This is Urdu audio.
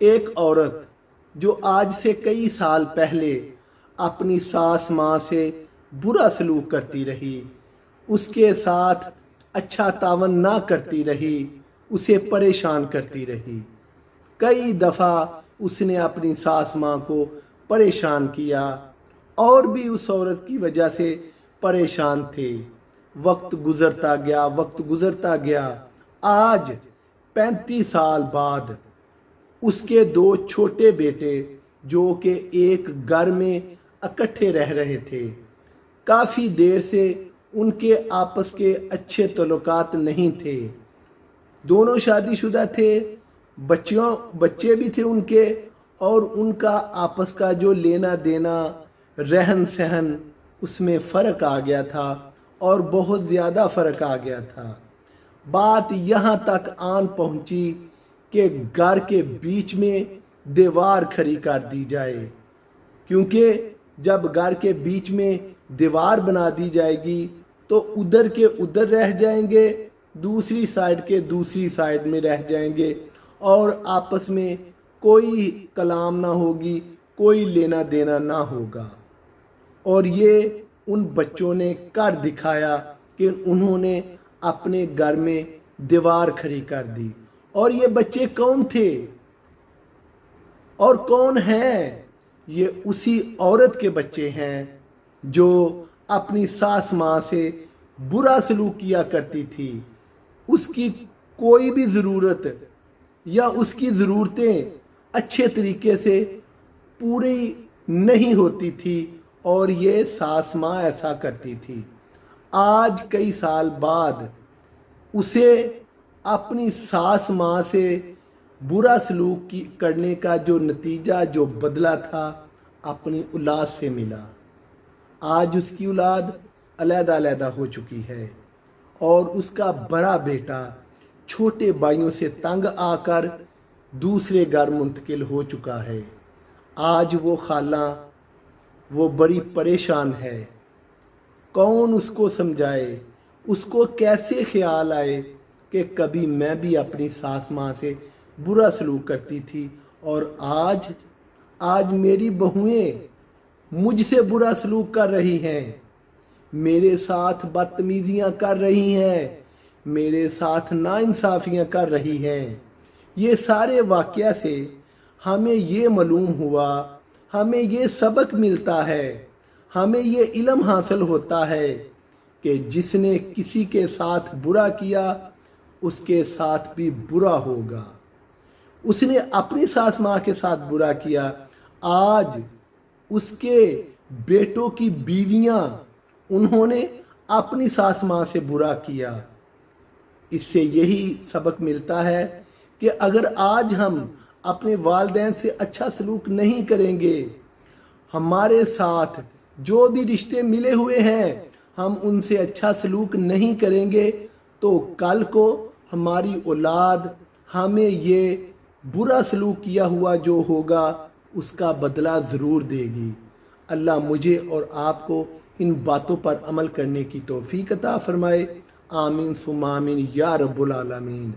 ایک عورت جو آج سے کئی سال پہلے اپنی ساس ماں سے برا سلوک کرتی رہی، اس کے ساتھ اچھا تعاون نہ کرتی رہی، اسے پریشان کرتی رہی۔ کئی دفعہ اس نے اپنی ساس ماں کو پریشان کیا اور بھی اس عورت کی وجہ سے پریشان تھے۔ وقت گزرتا گیا۔ آج 35 سال بعد اس کے 2 چھوٹے بیٹے جو کہ ایک گھر میں اکٹھے رہ رہے تھے، کافی دیر سے ان کے آپس کے اچھے تعلقات نہیں تھے۔ دونوں شادی شدہ تھے، بچے بھی تھے ان کے، اور ان کا آپس کا جو لینا دینا، رہن سہن، اس میں فرق آ گیا تھا اور بہت زیادہ فرق آ گیا تھا۔ بات یہاں تک آن پہنچی کہ گھر کے بیچ میں دیوار کھڑی کر دی جائے، کیونکہ جب گھر کے بیچ میں دیوار بنا دی جائے گی تو ادھر کے ادھر رہ جائیں گے، دوسری سائیڈ کے دوسری سائیڈ میں رہ جائیں گے، اور آپس میں کوئی کلام نہ ہوگی، کوئی لینا دینا نہ ہوگا۔ اور یہ ان بچوں نے کر دکھایا کہ انہوں نے اپنے گھر میں دیوار کھڑی کر دی۔ اور یہ بچے کون تھے اور کون ہیں؟ یہ اسی عورت کے بچے ہیں جو اپنی ساس ماں سے برا سلوک کیا کرتی تھی۔ اس کی کوئی بھی ضرورت یا اس کی ضرورتیں اچھے طریقے سے پوری نہیں ہوتی تھی، اور یہ ساس ماں ایسا کرتی تھی۔ آج کئی سال بعد اسے اپنی ساس ماں سے برا سلوک کرنے کا جو نتیجہ، جو بدلہ تھا، اپنی اولاد سے ملا۔ آج اس کی اولاد علیحدہ علیحدہ ہو چکی ہے، اور اس کا بڑا بیٹا چھوٹے بھائیوں سے تنگ آ کر دوسرے گھر منتقل ہو چکا ہے۔ آج وہ خالہ وہ بڑی پریشان ہے۔ کون اس کو سمجھائے؟ اس کو کیسے خیال آئے کہ کبھی میں بھی اپنی ساس ماں سے برا سلوک کرتی تھی، اور آج میری بہویں مجھ سے برا سلوک کر رہی ہیں، میرے ساتھ بدتمیزیاں کر رہی ہیں، میرے ساتھ ناانصافیاں کر رہی ہیں۔ یہ سارے واقعہ سے ہمیں یہ معلوم ہوا، ہمیں یہ سبق ملتا ہے، ہمیں یہ علم حاصل ہوتا ہے کہ جس نے کسی کے ساتھ برا کیا اس کے ساتھ بھی برا ہوگا۔ اس نے اپنی ساس ماں کے ساتھ برا کیا، آج اس کے بیٹوں کی بیویاں انہوں نے اپنی ساس ماں سے برا کیا۔ اس سے یہی سبق ملتا ہے کہ اگر آج ہم اپنے والدین سے اچھا سلوک نہیں کریں گے، ہمارے ساتھ جو بھی رشتے ملے ہوئے ہیں ہم ان سے اچھا سلوک نہیں کریں گے، تو کل کو ہماری اولاد ہمیں یہ برا سلوک کیا ہوا جو ہوگا اس کا بدلہ ضرور دے گی۔ اللہ مجھے اور آپ کو ان باتوں پر عمل کرنے کی توفیق عطا فرمائے۔ آمین ثم آمین یا رب العالمین۔